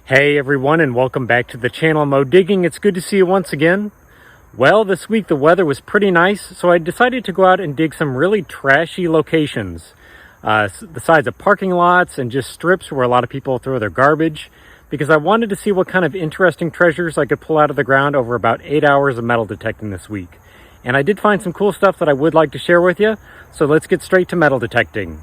Hey everyone, and welcome back to the channel Mo Digging. It's good to see you once again. Well, this week the weather was pretty nice, so I decided to go out and dig some really trashy locations. The sides of parking lots and just strips where a lot of people throw their garbage, because I wanted to see what kind of interesting treasures I could pull out of the ground over about 8 hours of metal detecting this week. And I did find some cool stuff that I would like to share with you, so let's get straight to metal detecting.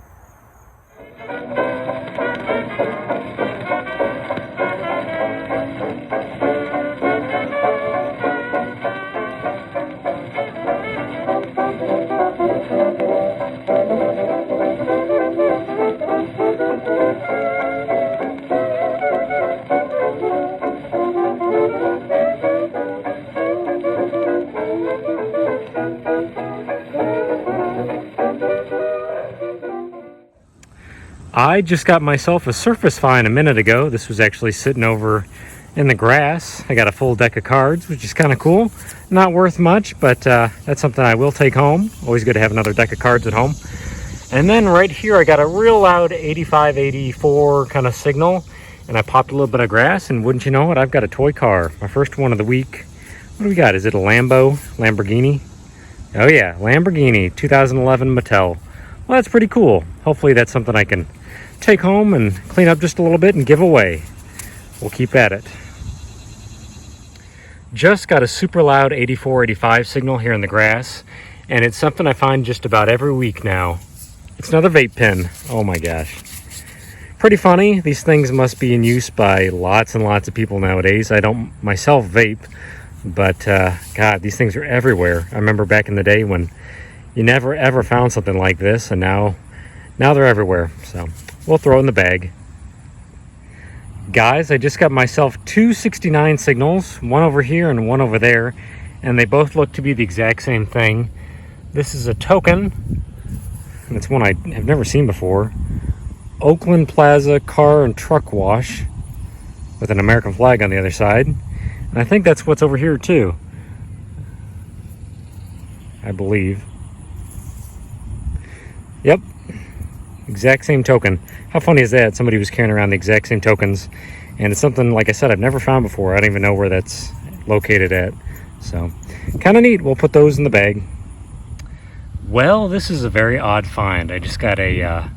I just got myself a surface find a minute ago. This was actually sitting over in the grass. I got a full deck of cards, which is kind of cool. Not worth much, but that's something I will take home. Always good to have another deck of cards at home. And then right here, I got a real loud 85, 84 kind of signal, and I popped a little bit of grass, and wouldn't you know it, I've got a toy car. My first one of the week. What do we got? Is it a Lamborghini? Oh yeah, Lamborghini, 2011 Mattel. Well, that's pretty cool. Hopefully that's something I can take home and clean up just a little bit and give away. We'll keep at it. Just got a super loud 84, 85 signal here in the grass, and it's something I find just about every week now. It's another vape pen. Oh my gosh. Pretty funny. These things must be in use by lots and lots of people nowadays. I don't myself vape, but God, these things are everywhere. I remember back in the day when you never ever found something like this, and now they're everywhere. So we'll throw it in the bag. Guys, I just got myself two 69 signals, one over here and one over there, and they both look to be the exact same thing. This is a token, and it's one I have never seen before. Oakland Plaza Car and Truck Wash with an American flag on the other side. And I think that's what's over here too, I believe. Yep, exact same token. How funny is that? Somebody was carrying around the exact same tokens, and it's something, like I said, I've never found before. I don't even know where that's located at. So, kind of neat. We'll put those in the bag. Well, this is a very odd find. I just got a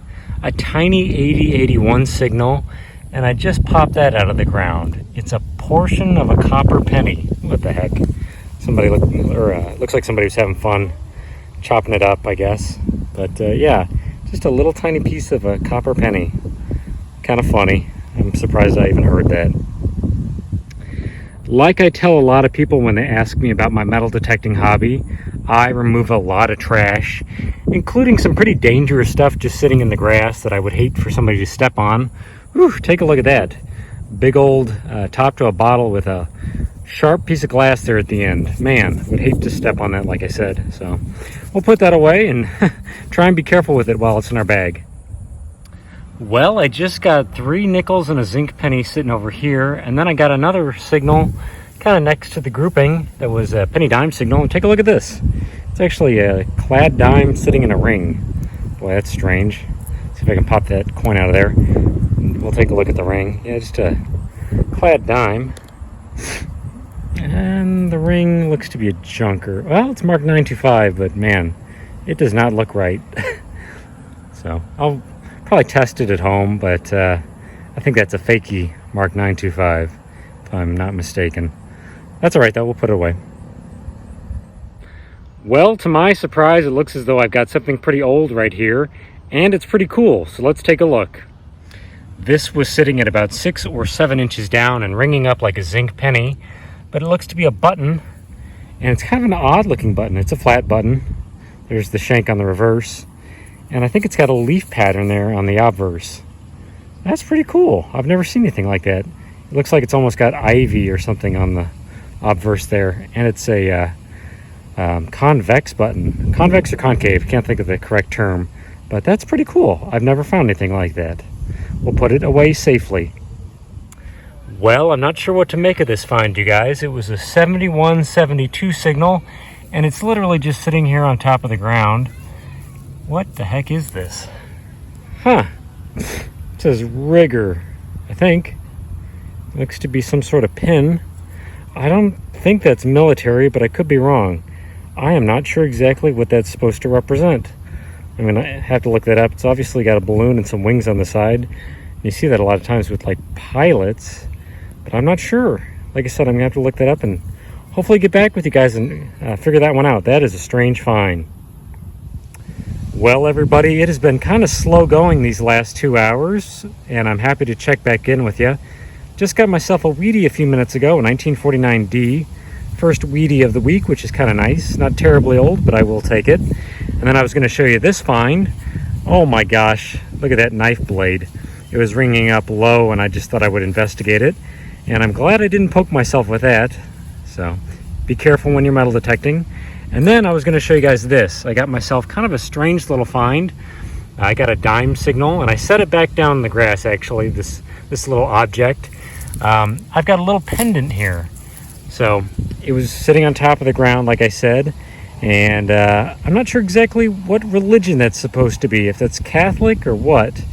tiny 8081 signal, and I just popped that out of the ground. It's a portion of a copper penny. What the heck? Looks like somebody was having fun chopping it up, I guess. But yeah, just a little tiny piece of a copper penny. Kind of funny. I'm surprised I even heard that. Like I tell a lot of people when they ask me about my metal detecting hobby, I remove a lot of trash, including some pretty dangerous stuff just sitting in the grass that I would hate for somebody to step on. Whew, take a look at that. Big old top to a bottle with a sharp piece of glass there at the end. Man, would hate to step on that, like I said. So we'll put that away and try and be careful with it while it's in our bag. Well, I just got 3 nickels and a zinc penny sitting over here, and then I got another signal kind of next to the grouping that was a penny dime signal. And take a look at this. It's actually a clad dime sitting in a ring. Boy, that's strange. See if I can pop that coin out of there. We'll take a look at the ring. Yeah, just a clad dime. And the ring looks to be a junker. Well, it's marked 925, but man, it does not look right. So I'll probably test it at home, but I think that's a fakey marked 925, if I'm not mistaken. That's all right, though. We'll put it away. Well, to my surprise, it looks as though I've got something pretty old right here, and it's pretty cool, so let's take a look. This was sitting at about 6 or 7 inches down and ringing up like a zinc penny, but it looks to be a button, and it's kind of an odd looking button. It's a flat button. There's the shank on the reverse, and I think it's got a leaf pattern there on the obverse. That's pretty cool. I've never seen anything like that. It looks like it's almost got ivy or something on the obverse there, and it's a convex button. Convex or concave, can't think of the correct term, but that's pretty cool. I've never found anything like that. We'll put it away safely. Well, I'm not sure what to make of this find, you guys. It was a 7172 signal, and it's literally just sitting here on top of the ground. What the heck is this? Huh. It says rigger, I think. Looks to be some sort of pin. I don't think that's military, but I could be wrong. I am not sure exactly what that's supposed to represent. I'm gonna have to look that up. It's obviously got a balloon and some wings on the side. You see that a lot of times with like pilots, but I'm not sure. Like I said, I'm gonna have to look that up and hopefully get back with you guys and figure that one out. That is a strange find. Well, everybody, it has been kind of slow going these last 2 hours, and I'm happy to check back in with you. Just got myself a Wheatie a few minutes ago, a 1949D. First Wheatie of the week, which is kind of nice. Not terribly old, but I will take it. And then I was going to show you this find. Oh my gosh, look at that knife blade. It was ringing up low, and I just thought I would investigate it. And I'm glad I didn't poke myself with that. So be careful when you're metal detecting. And then I was going to show you guys this. I got myself kind of a strange little find. I got a dime signal, and I set it back down in the grass, actually, this little object. I've got a little pendant here. So it was sitting on top of the ground, like I said, and I'm not sure exactly what religion that's supposed to be, if that's Catholic or what.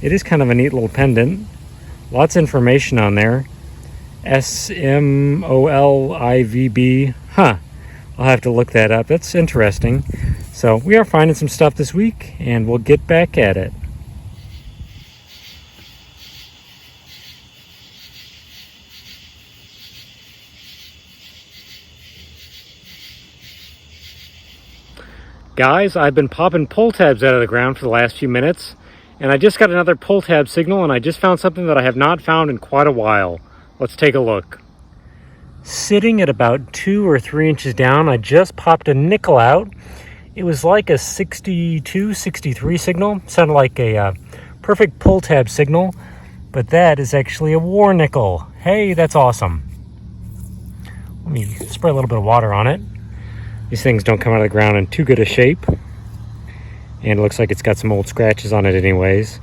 It is kind of a neat little pendant. Lots of information on there. SMOLIVB. Huh. I'll have to look that up. That's interesting. So we are finding some stuff this week, and we'll get back at it. Guys, I've been popping pull tabs out of the ground for the last few minutes, and I just got another pull tab signal, and I just found something that I have not found in quite a while. Let's take a look. Sitting at about 2 or 3 inches down, I just popped a nickel out. It was like a 62, 63 signal. Sounded like a perfect pull tab signal, but that is actually a war nickel. Hey, that's awesome. Let me spray a little bit of water on it. These things don't come out of the ground in too good a shape, and it looks like it's got some old scratches on it anyways.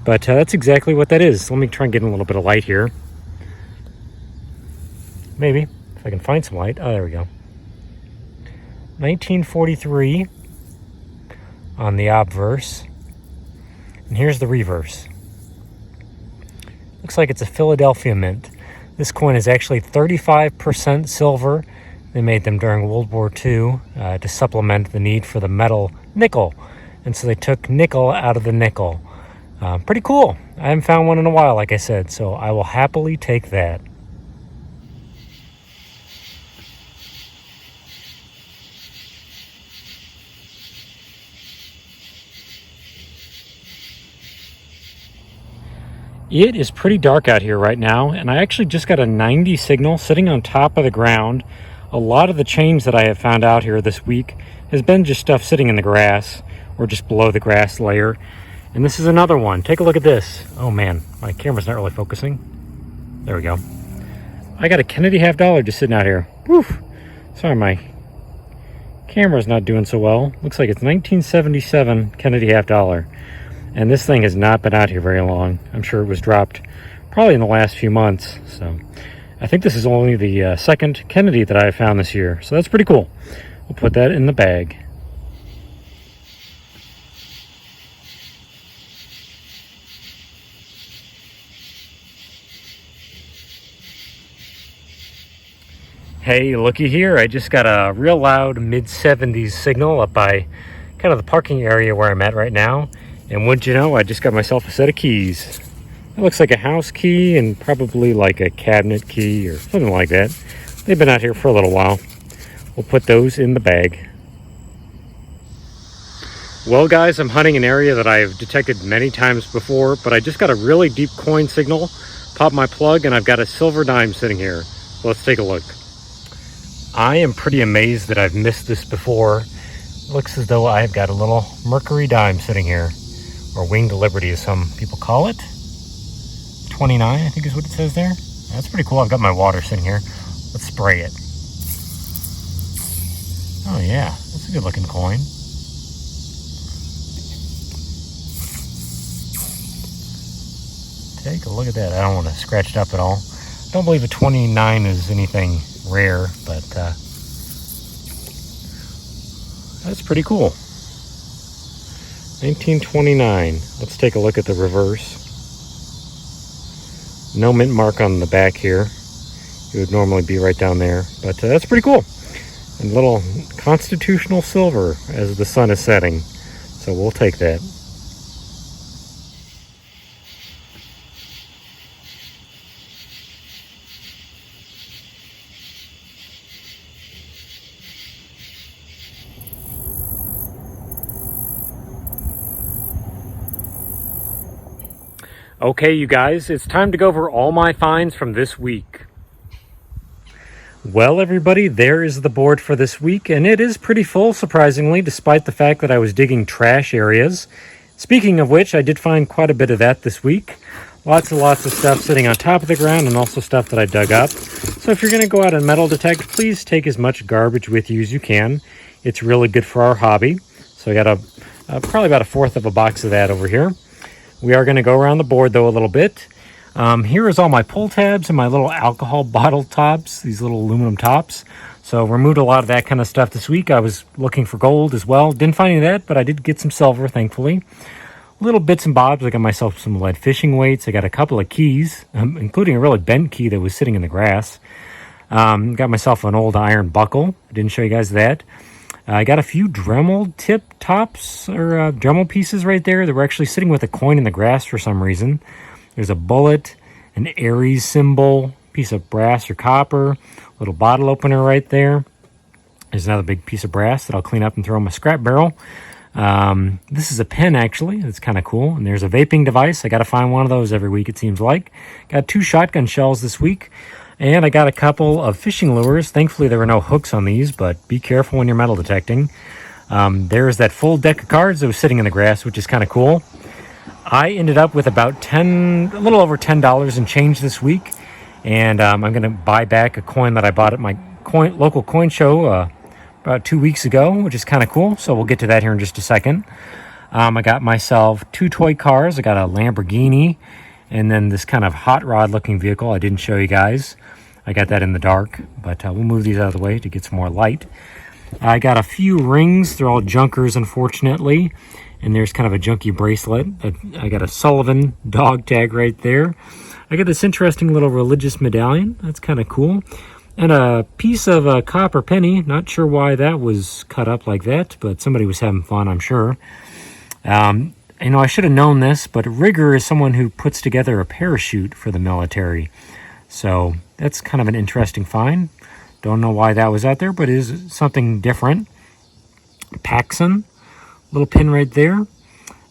But that's exactly what that is. Let me try and get in a little bit of light here. Maybe, if I can find some light. Oh, there we go. 1943 on the obverse. And here's the reverse. Looks like it's a Philadelphia mint. This coin is actually 35% silver. They made them during World War II to supplement the need for the metal nickel. And so they took nickel out of the nickel. Pretty cool. I haven't found one in a while, like I said, so I will happily take that. It is pretty dark out here right now, and I actually just got a 90 signal sitting on top of the ground. A lot of the change that I have found out here this week has been just stuff sitting in the grass or just below the grass layer. And this is another one. Take a look at this. Oh man, my camera's not really focusing. There we go. I got a Kennedy half dollar just sitting out here. Whew. Sorry, my camera's not doing so well. Looks like it's 1977 Kennedy half dollar. And this thing has not been out here very long. I'm sure it was dropped probably in the last few months. So I think this is only the second Kennedy that I have found this year. So that's pretty cool. We'll put that in the bag. Hey, looky here. I just got a real loud mid-70s signal up by kind of the parking area where I'm at right now. And wouldn't you know, I just got myself a set of keys. It looks like a house key and probably like a cabinet key or something like that. They've been out here for a little while. We'll put those in the bag. Well guys, I'm hunting an area that I've detected many times before, but I just got a really deep coin signal. Pop my plug and I've got a silver dime sitting here. So let's take a look. I am pretty amazed that I've missed this before. It looks as though I've got a little mercury dime sitting here. Or winged liberty as some people call it. 29, I think is what it says there. That's pretty cool. I've got my water sitting here. Let's spray it. Oh yeah, that's a good looking coin. Take a look at that. I don't want to scratch it up at all. I don't believe a 29 is anything rare, but that's pretty cool. 1929. Let's take a look at the reverse. No mint mark on the back here. It would normally be right down there, but that's pretty cool. And little constitutional silver as the sun is setting. So we'll take that. Okay, you guys, it's time to go over all my finds from this week. Well, everybody, there is the board for this week, and it is pretty full, surprisingly, despite the fact that I was digging trash areas. Speaking of which, I did find quite a bit of that this week. Lots and lots of stuff sitting on top of the ground, and also stuff that I dug up. So if you're going to go out and metal detect, please take as much garbage with you as you can. It's really good for our hobby. So I got probably about a fourth of a box of that over here. We are going to go around the board, though, a little bit. Here is all my pull tabs and my little alcohol bottle tops, these little aluminum tops. So removed a lot of that kind of stuff this week. I was looking for gold as well. Didn't find any of that, but I did get some silver, thankfully. Little bits and bobs. I got myself some lead fishing weights. I got a couple of keys, including a really bent key that was sitting in the grass. Got myself an old iron buckle. I didn't show you guys that. I got a few Dremel tip tops or Dremel pieces right there that were actually sitting with a coin in the grass for some reason. There's a bullet, an Aries symbol, piece of brass or copper, little bottle opener right there. There's another big piece of brass that I'll clean up and throw in my scrap barrel. This is a pen, actually. It's kind of cool. And there's a vaping device. I got to find one of those every week, it seems like. Got 2 shotgun shells this week. And I got a couple of fishing lures. Thankfully, there were no hooks on these, but be careful when you're metal detecting. There's that full deck of cards that was sitting in the grass, which is kind of cool. I ended up with about a little over $10 in change this week. And I'm going to buy back a coin that I bought at my local coin show about 2 weeks ago, which is kind of cool. So we'll get to that here in just a second. I got myself 2 toy cars. I got a Lamborghini and then this kind of hot rod looking vehicle I didn't show you guys. I got that in the dark, but we'll move these out of the way to get some more light. I got a few rings. They're all junkers, unfortunately. And there's kind of a junky bracelet. I got a Sullivan dog tag right there. I got this interesting little religious medallion. That's kind of cool. And a piece of a copper penny. Not sure why that was cut up like that, but somebody was having fun, I'm sure. I should have known this, but a rigger is someone who puts together a parachute for the military. So that's kind of an interesting find. Don't know why that was out there, but it is something different. Paxson, little pin right there.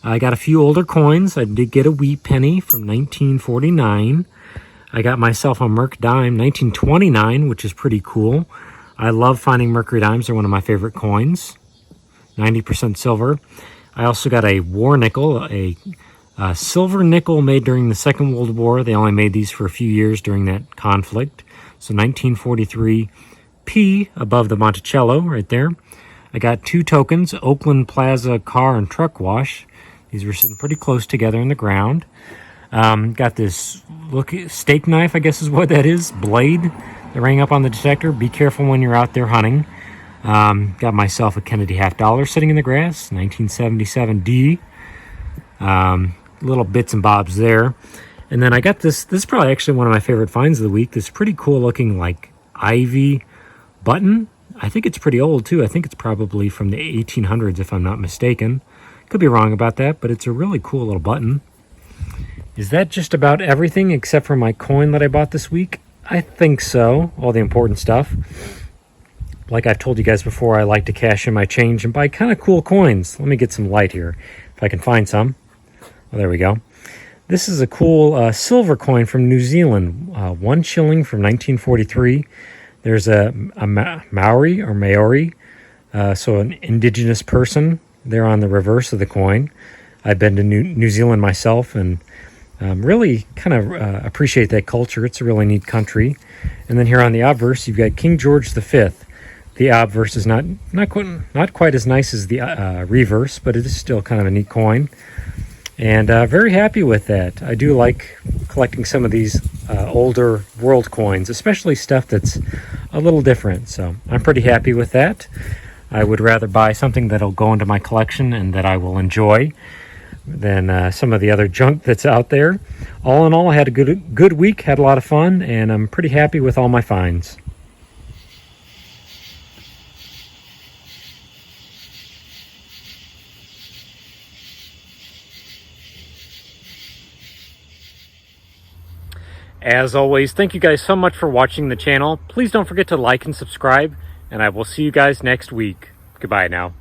I got a few older coins. I did get a wheat penny from 1949. I got myself a Merc dime, 1929, which is pretty cool. I love finding Mercury dimes. They're one of my favorite coins. 90% silver. I also got a war nickel, a silver nickel made during the Second World War. They only made these for a few years during that conflict. So 1943 P above the Monticello right there. I got 2 tokens, Oakland Plaza car and truck wash. These were sitting pretty close together in the ground. Got this steak knife, I guess is what that is, blade that rang up on the detector. Be careful when you're out there hunting. Got myself a Kennedy $50 sitting in the grass, 1977 D. Little bits and bobs there. And then I got this is probably actually one of my favorite finds of the week, this pretty cool looking like ivy button. I think it's pretty old too. I think it's probably from the 1800s if I'm not mistaken. Could be wrong about that, but it's a really cool little button. Is that just about everything except for my coin that I bought this week? I think so. All the important stuff. Like I've told you guys before, I like to cash in my change and buy kind of cool coins. Let me get some light here, if I can find some. Oh, there we go. This is a cool silver coin from New Zealand. 1 shilling from 1943. There's a Maori or Maori, so an indigenous person. They're on the reverse of the coin. I've been to New Zealand myself and really kind of appreciate that culture. It's a really neat country. And then here on the obverse, you've got King George V. The obverse is not quite as nice as the reverse, but it is still kind of a neat coin. And very happy with that. I do like collecting some of these older world coins, especially stuff that's a little different. So I'm pretty happy with that. I would rather buy something that'll go into my collection and that I will enjoy. than some of the other junk that's out there. All in all, I had a good week, had a lot of fun, and I'm pretty happy with all my finds. As always, thank you guys so much for watching the channel. Please don't forget to like and subscribe, and I will see you guys next week. Goodbye now.